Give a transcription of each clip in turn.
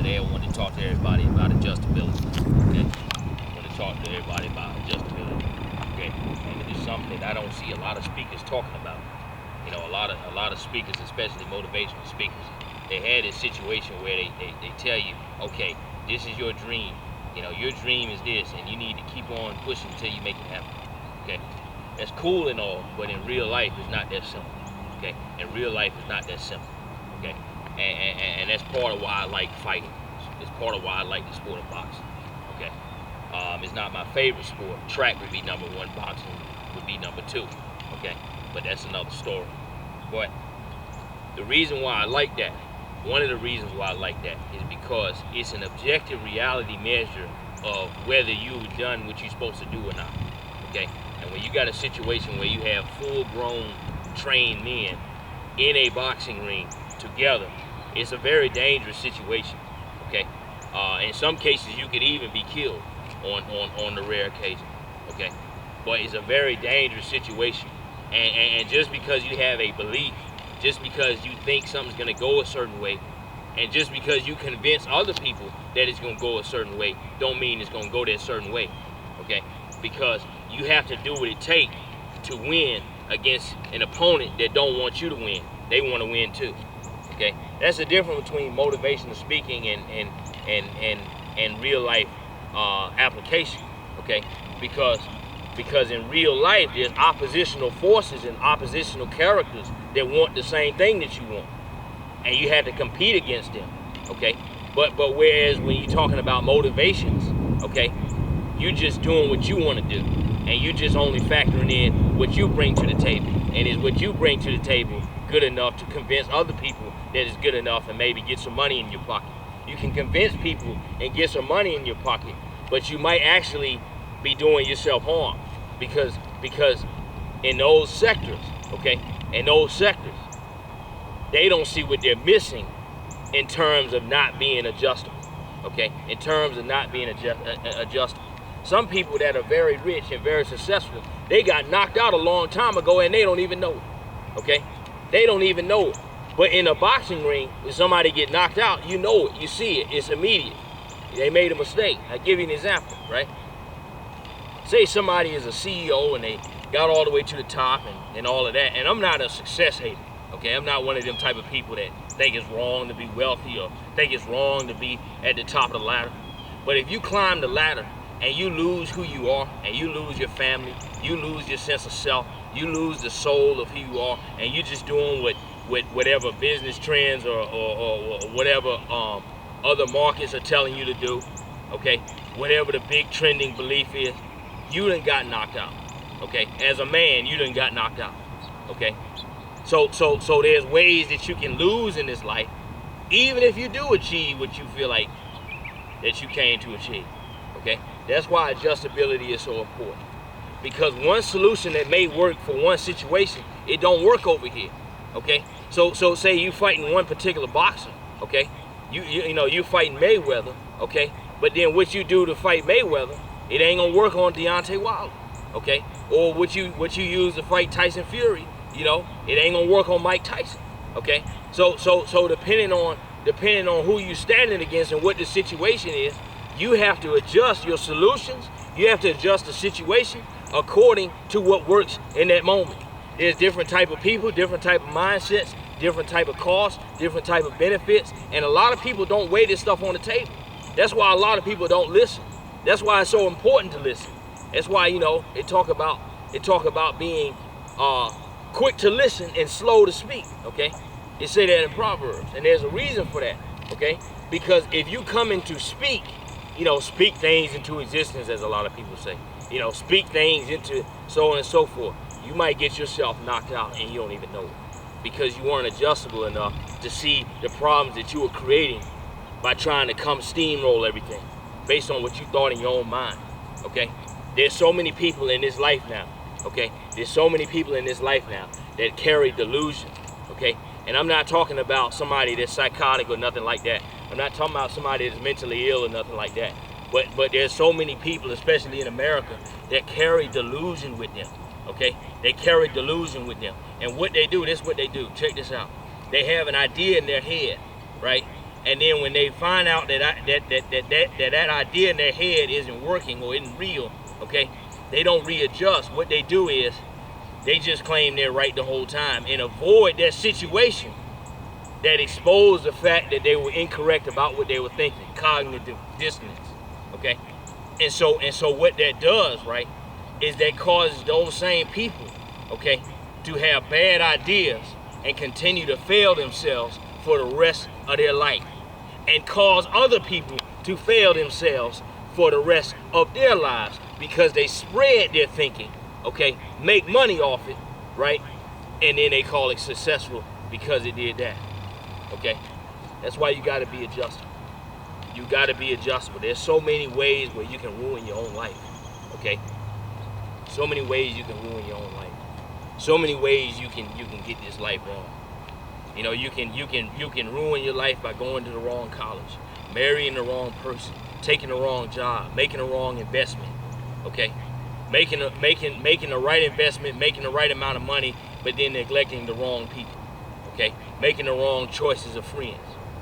today I want to talk to everybody about adjustability. Okay, I want to talk to everybody about adjustability. Okay, and it is something that I don't see a lot of speakers talking about. You know, a lot of speakers, especially motivational speakers, they had this situation where they tell you, okay, this is your dream. You know, your dream is this, and you need to keep on pushing until you make it happen. Okay, that's cool and all, but in real life, it's not that simple. Okay, in real life, it's not that simple. Okay, and that's part of why I like fighting. It's part of why I like the sport of boxing. Okay, it's not my favorite sport. Track would be number one. Boxing would be number two. Okay, but that's another story. But the reason why I like that, one of the reasons why I like that, is because it's an objective reality measure of whether you've done what you're supposed to do or not. Okay, and when you got a situation where you have full-grown trained men in a boxing ring together, it's a very dangerous situation. Okay, in some cases you could even be killed on the rare occasion. Okay, but it's a very dangerous situation, and just because you have a belief, just because you think something's going to go a certain way, and just because you convince other people that it's going to go a certain way, don't mean it's going to go that certain way. Okay, because you have to do what it takes to win against an opponent that don't want you to win. They want to win too. Okay, that's the difference between motivational speaking and real life application. Okay, because in real life there's oppositional forces and oppositional characters that want the same thing that you want, and you have to compete against them. Okay, but whereas when you're talking about motivations, okay, you're just doing what you want to do, and you're just only factoring in what you bring to the table. And is what you bring to the table good enough to convince other people that it's good enough and maybe get some money in your pocket? You can convince people and get some money in your pocket, but you might actually be doing yourself harm, because in those sectors, okay, in those sectors, they don't see what they're missing in terms of not being adjustable. Okay, in terms of not being adjustable. Some people that are very rich and very successful, they got knocked out a long time ago and they don't even know it. Okay, they don't even know it. But in a boxing ring, when somebody get knocked out, you know it, you see it, it's immediate. They made a mistake. I give you an example, right? Say somebody is a CEO and they got all the way to the top and all of that, and I'm not a success hater. Okay, I'm not one of them type of people that think it's wrong to be wealthy or think it's wrong to be at the top of the ladder. But if you climb the ladder and you lose who you are, and you lose your family, you lose your sense of self, you lose the soul of who you are, and you're just doing whatever business trends or whatever other markets are telling you to do, okay, whatever the big trending belief is, you done got knocked out. Okay, as a man, you done got knocked out. Okay, so there's ways that you can lose in this life, even if you do achieve what you feel like that you came to achieve. Okay, that's why adjustability is so important, because one solution that may work for one situation, it don't work over here. Okay, so say you fighting one particular boxer. Okay, you know you fighting Mayweather. Okay, but then what you do to fight Mayweather, it ain't gonna work on Deontay Wilder. Okay, or what you use to fight Tyson Fury, you know, it ain't gonna work on Mike Tyson. Okay, so depending on who you standing against and what the situation is, you have to adjust your solutions. You have to adjust the situation according to what works in that moment. There's different type of people, different type of mindsets, different type of costs, different type of benefits, and a lot of people don't weigh this stuff on the table. That's why a lot of people don't listen. That's why it's so important to listen. That's why, you know, it talk about being quick to listen and slow to speak. Okay, it say that in Proverbs, and there's a reason for that. Okay, because if you come in to speak, you know, speak things into existence, as a lot of people say, you know, speak things into so on and so forth, you might get yourself knocked out and you don't even know it, because you weren't adjustable enough to see the problems that you were creating by trying to come steamroll everything based on what you thought in your own mind. Okay, there's so many people in this life now. Okay, there's so many people in this life now that carry delusion. Okay, and I'm not talking about somebody that's psychotic or nothing like that. I'm not talking about somebody that's mentally ill or nothing like that. But there's so many people, especially in America, that carry delusion with them. Okay, they carry delusion with them, and what they do, this is what they do. Check this out. They have an idea in their head, right? And then when they find out that idea in their head isn't working or isn't real, okay, they don't readjust. What they do is they just claim they're right the whole time and avoid that situation that exposed the fact that they were incorrect about what they were thinking, cognitive dissonance, okay? And so what that does, right, is that causes those same people, okay, to have bad ideas and continue to fail themselves for the rest of their life, and cause other people to fail themselves for the rest of their lives because they spread their thinking, okay, make money off it, right, and then they call it successful because it did that, okay? That's why you got to be adjustable. You got to be adjustable. There's so many ways where you can ruin your own life, okay? So many ways you can ruin your own life. So many ways you can get this life wrong. You know, you can ruin your life by going to the wrong college, marrying the wrong person, taking the wrong job, making the wrong investment, okay? Making the right investment, making the right amount of money, but then neglecting the wrong people, okay? Making the wrong choices of friends,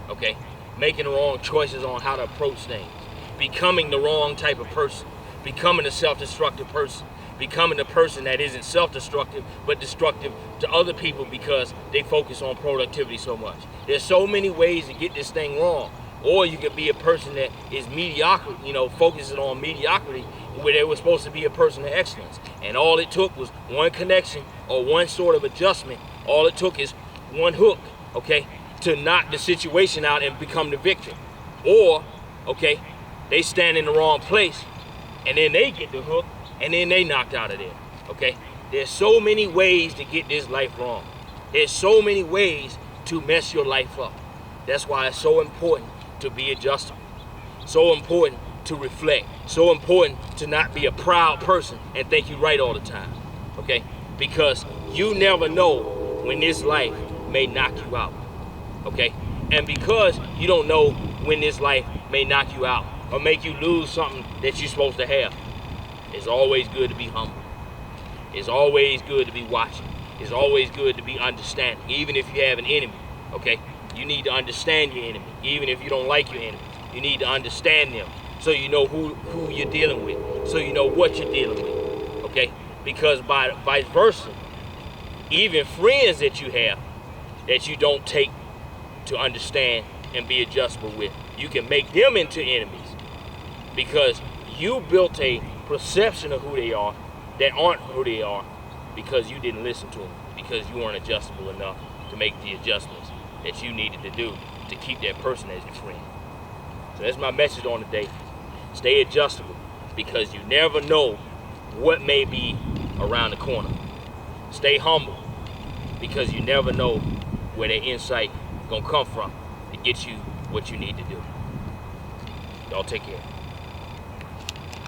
okay? Making the wrong choices on how to approach things, becoming the wrong type of person, becoming a self-destructive person, becoming the person that isn't self-destructive but destructive to other people because they focus on productivity so much. There's so many ways to get this thing wrong. Or you could be a person that is mediocre, you know, focuses on mediocrity where they were supposed to be a person of excellence. And all it took was one connection or one sort of adjustment. All it took is one hook, okay, to knock the situation out and become the victim. Or, okay, they stand in the wrong place and then they get the hook and then they knocked out of there, okay? There's so many ways to get this life wrong. There's so many ways to mess your life up. That's why it's so important to be adjustable. So important to reflect. So important to not be a proud person and think you're right all the time, okay? Because you never know when this life may knock you out, okay? And because you don't know when this life may knock you out or make you lose something that you're supposed to have, it's always good to be humble. It's always good to be watching. It's always good to be understanding. Even if you have an enemy, okay? You need to understand your enemy. Even if you don't like your enemy, you need to understand them so you know who you're dealing with, so you know what you're dealing with, okay? Because vice versa, even friends that you have that you don't take to understand and be adjustable with, you can make them into enemies because you built a perception of who they are that aren't who they are because you didn't listen to them, because you weren't adjustable enough to make the adjustments that you needed to do to keep that person as your friend. So that's my message on the day. Stay adjustable because you never know what may be around the corner. Stay humble because you never know where that insight gonna come from to get you what you need to do. Y'all take care.